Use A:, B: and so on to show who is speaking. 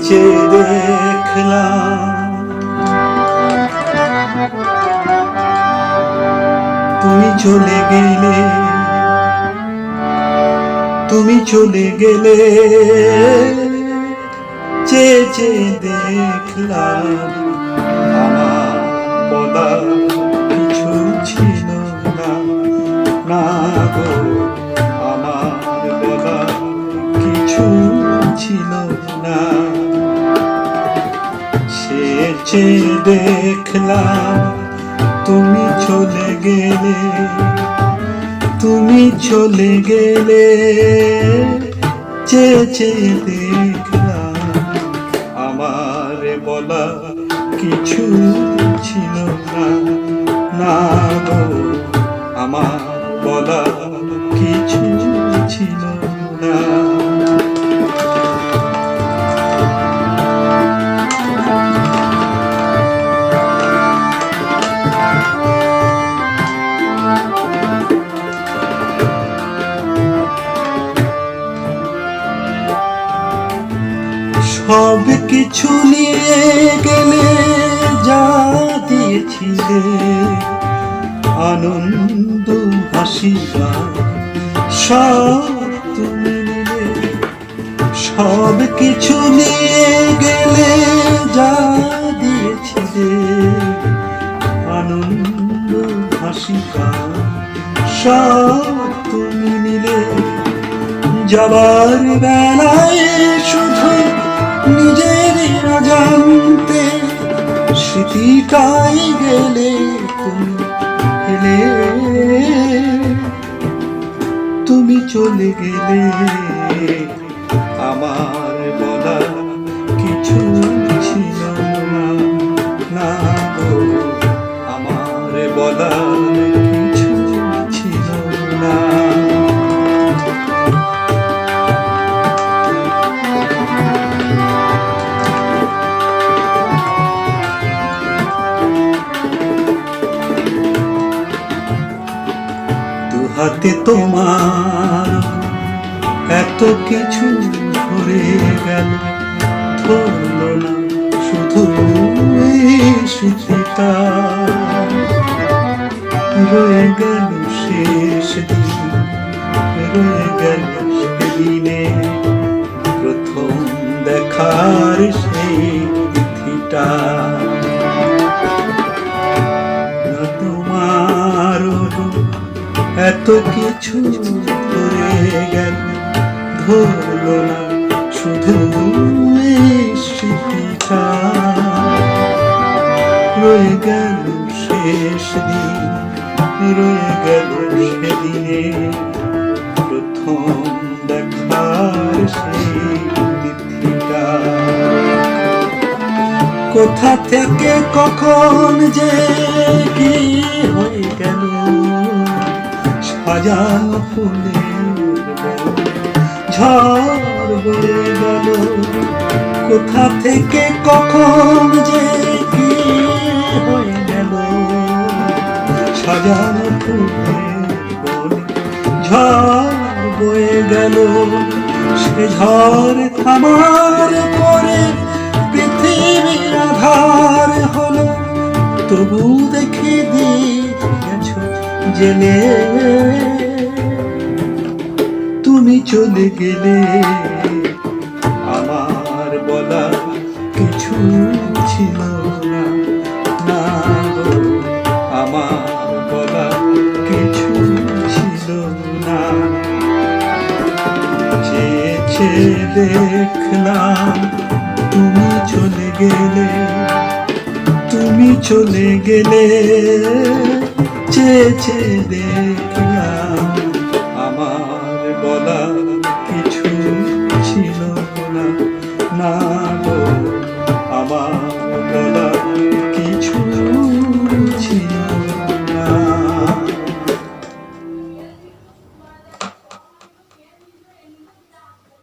A: চেয়ে দেখলাম তুমি চলে গেলে, তুমি চলে গেলে, চেয়ে চেয়ে দেখলাম আমার বলা কিছু ছিল না, না গো আমার বলা কিছু ছিল না। চেয়ে দেখলাম তুমি চলে গেলে, তুমি চলে গেলে, চেয়ে চেয়ে দেখলাম আমার বলা কিছু ছিল না, না গো আমার বলা কিছু ছিল না। সব কিছু নিয়ে গেলে, যা দিয়েছিলে আনন্দ হাসি সব তুমি নিলে। সব কিছু নিয়ে গেলে, যা দিয়েছিলে আনন্দ হাসি সব তুমি নিলে। যাবার বেলায় শুধু নিজের জানতে স্মৃতিটাই গেলে তুমি এলে, তুমি চলে গেলে আমার বলা কিছু ছিল না, না গো আমার বলা কিছু ছিল না। হাতে তোমার এত কিছু ধরে গেল, ধরল না শুধু স্মৃতিটা। রয়ে গেল শেষ দিন, রয়ে গেল সেদিনে প্রথম দেখার সেই তিথিটা। এত কিছু ধরে গেল, ধরল না শুধু স্মৃতিটা। রয়ে গেল শেষ দিন, রয়ে গেল সেদিনে প্রথম দেখার সেই তিথিটা। কোথা থেকে কখন যে কি হয়ে গেল, সাজানো ফুলের ঝড় বয়ে গেল। কোথা থেকে কখন যে কি হয়ে গেল, সাজানো ফুলের ঝড় বয়ে গেল। সে ঝড় থামার পরে পৃথিবীর আধার হলো, তবু দেখে দিয়েছ জেনে তুমি চলে গেলে আমার বলা কিছু ছিল না, না গো আমার বলা কিছু ছিল না। চেয়ে দেখলাম তুমি চলে গেলে, তুমি চলে গেলে, চেয়ে চেয়ে